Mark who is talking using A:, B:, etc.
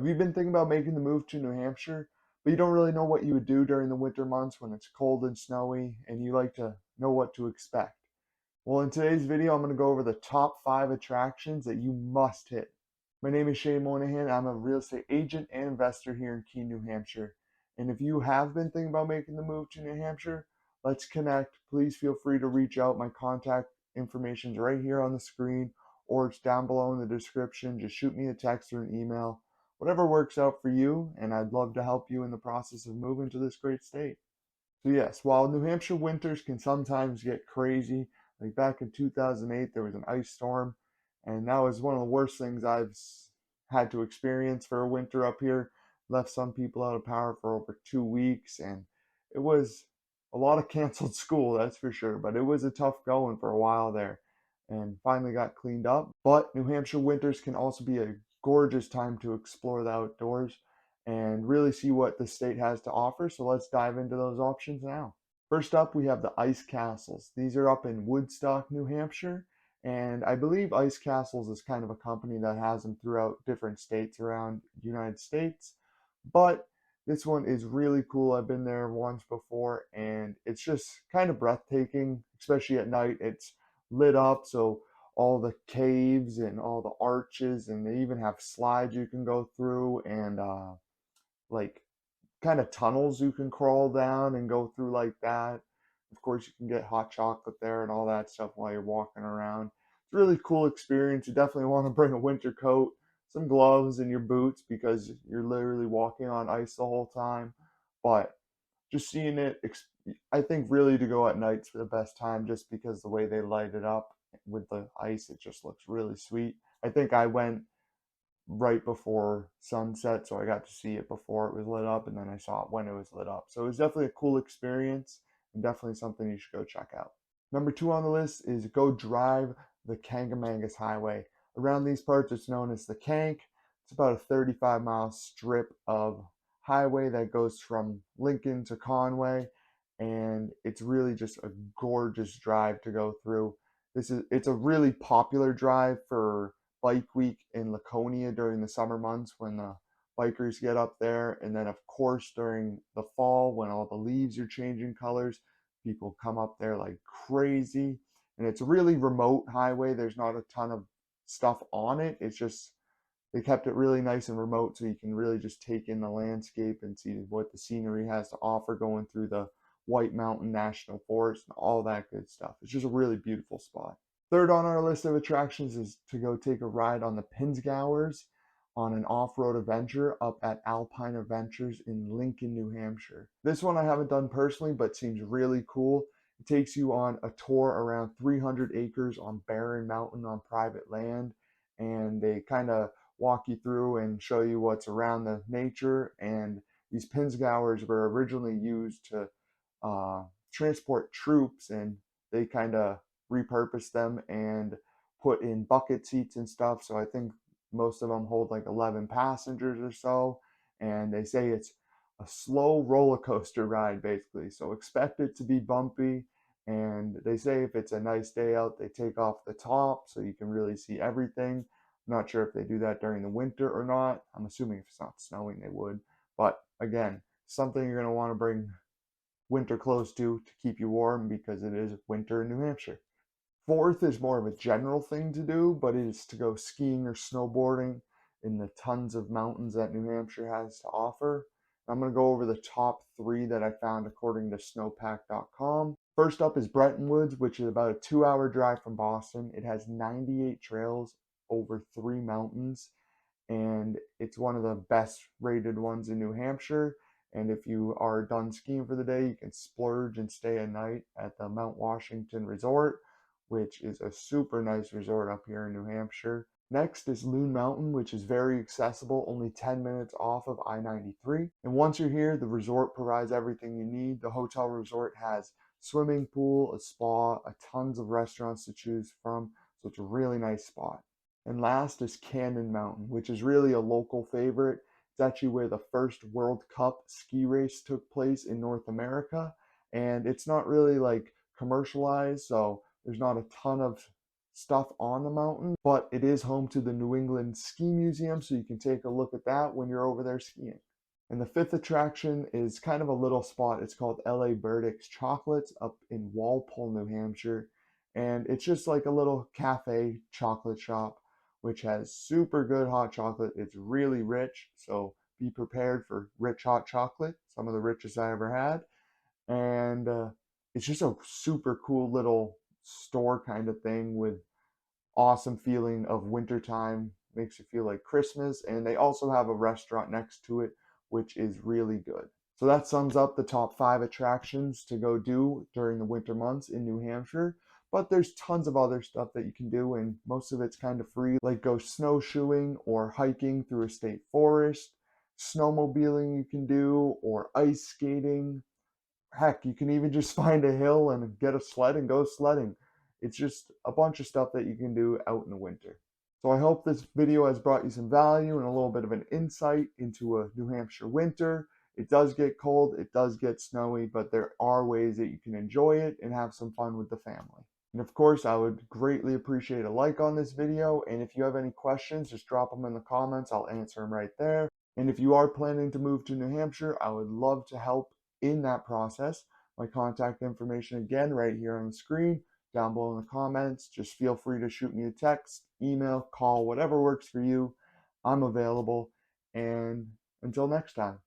A: Have you been thinking about making the move to New Hampshire, but you don't really know what you would do during the winter months when it's cold and snowy and you like to know what to expect? Well, in today's video, I'm going to go over the top 5 attractions that you must hit. My name is Shane Moynihan. I'm a real estate agent and investor here in Keene, New Hampshire. And if you have been thinking about making the move to New Hampshire, let's connect. Please feel free to reach out. My contact information is right here on the screen, or it's down below in the description. Just shoot me a text or an email, whatever works out for you, and I'd love to help you in the process of moving to this great state. So yes, while New Hampshire winters can sometimes get crazy, like back in 2008, there was an ice storm, and that was one of the worst things I've had to experience for a winter up here. Left some people out of power for over 2 weeks, and it was a lot of canceled school, that's for sure. But it was a tough going for a while there, and finally got cleaned up. But New Hampshire winters can also be a gorgeous time to explore the outdoors and really see what the state has to offer. So let's dive into those options now. First up, we have the ice castles. These are up in Woodstock, New Hampshire, and I believe Ice Castles is kind of a company that has them throughout different states around the United States. But this one is really cool. I've been there once before, and it's just kind of breathtaking, especially at night. It's lit up, so all the caves and all the arches, and they even have slides you can go through, and like kind of tunnels you can crawl down and go through like that. Of course, you can get hot chocolate there and all that stuff while you're walking around. It's a really cool experience. You definitely want to bring a winter coat, some gloves, and your boots because you're literally walking on ice the whole time. But just seeing it, I think really to go at nights for the best time just because the way they light it up with the ice, it just looks really sweet. I think I went right before sunset, so I got to see it before it was lit up, and then I saw it when it was lit up. So it was definitely a cool experience and definitely something you should go check out. Number 2 on the list is go drive the Kangamangus Highway. Around these parts, it's known as the Kank. It's about a 35-mile strip of highway that goes from Lincoln to Conway, and it's really just a gorgeous drive to go through. It's a really popular drive for bike week in Laconia during the summer months when the bikers get up there. And then, of course, during the fall when all the leaves are changing colors, people come up there like crazy. And it's a really remote highway. There's not a ton of stuff on it. It's just they kept it really nice and remote so you can really just take in the landscape and see what the scenery has to offer going through the White Mountain National Forest and all that good stuff. It's just a really beautiful spot. Third on our list of attractions is to go take a ride on the Pinzgauers on an off-road adventure up at Alpine Adventures in Lincoln, New Hampshire. This one I haven't done personally, but seems really cool. It takes you on a tour around 300 acres on barren mountain on private land, and they kind of walk you through and show you what's around the nature. And these Pinzgauers were originally used to transport troops, and they kind of repurposed them and put in bucket seats and stuff. So I think most of them hold like 11 passengers or so. And they say it's a slow roller coaster ride, basically. So expect it to be bumpy. And they say if it's a nice day out, they take off the top so you can really see everything. I'm not sure if they do that during the winter or not. I'm assuming if it's not snowing, they would. But again, something you're going to want to bring winter clothes to keep you warm because it is winter in New Hampshire. Fourth is more of a general thing to do, but it is to go skiing or snowboarding in the tons of mountains that New Hampshire has to offer. I'm going to go over the top 3 that I found according to snowpack.com. First up is Bretton Woods, which is about a 2-hour drive from Boston. It has 98 trails over 3 mountains, and it's one of the best rated ones in New Hampshire. And if you are done skiing for the day, you can splurge and stay a night at the Mount Washington Resort, which is a super nice resort up here in New Hampshire. Next is Loon Mountain, which is very accessible, only 10 minutes off of I-93. And once you're here, the resort provides everything you need. The hotel resort has swimming pool, a spa, tons of restaurants to choose from, so it's a really nice spot. And last is Cannon Mountain, which is really a local favorite. It's actually where the first World Cup ski race took place in North America, and it's not really like commercialized, so there's not a ton of stuff on the mountain, but it is home to the New England Ski Museum, so you can take a look at that when you're over there skiing. And the fifth attraction is kind of a little spot. It's called LA Burdick's Chocolates up in Walpole, New Hampshire. And it's just like a little cafe chocolate shop, which has super good hot chocolate. It's really rich, so be prepared for rich hot chocolate, some of the richest I ever had. And it's just a super cool little store kind of thing with awesome feeling of wintertime, makes you feel like Christmas. And they also have a restaurant next to it, which is really good. So that sums up the top 5 attractions to go do during the winter months in New Hampshire. But there's tons of other stuff that you can do, and most of it's kind of free, like go snowshoeing or hiking through a state forest, snowmobiling you can do, or ice skating. Heck, you can even just find a hill and get a sled and go sledding. It's just a bunch of stuff that you can do out in the winter. So I hope this video has brought you some value and a little bit of an insight into a New Hampshire winter. It does get cold, it does get snowy, but there are ways that you can enjoy it and have some fun with the family. And of course, I would greatly appreciate a like on this video. And if you have any questions, just drop them in the comments. I'll answer them right there. And if you are planning to move to New Hampshire, I would love to help in that process. My contact information again right here on the screen, down below in the comments. Just feel free to shoot me a text, email, call, whatever works for you. I'm available. And until next time.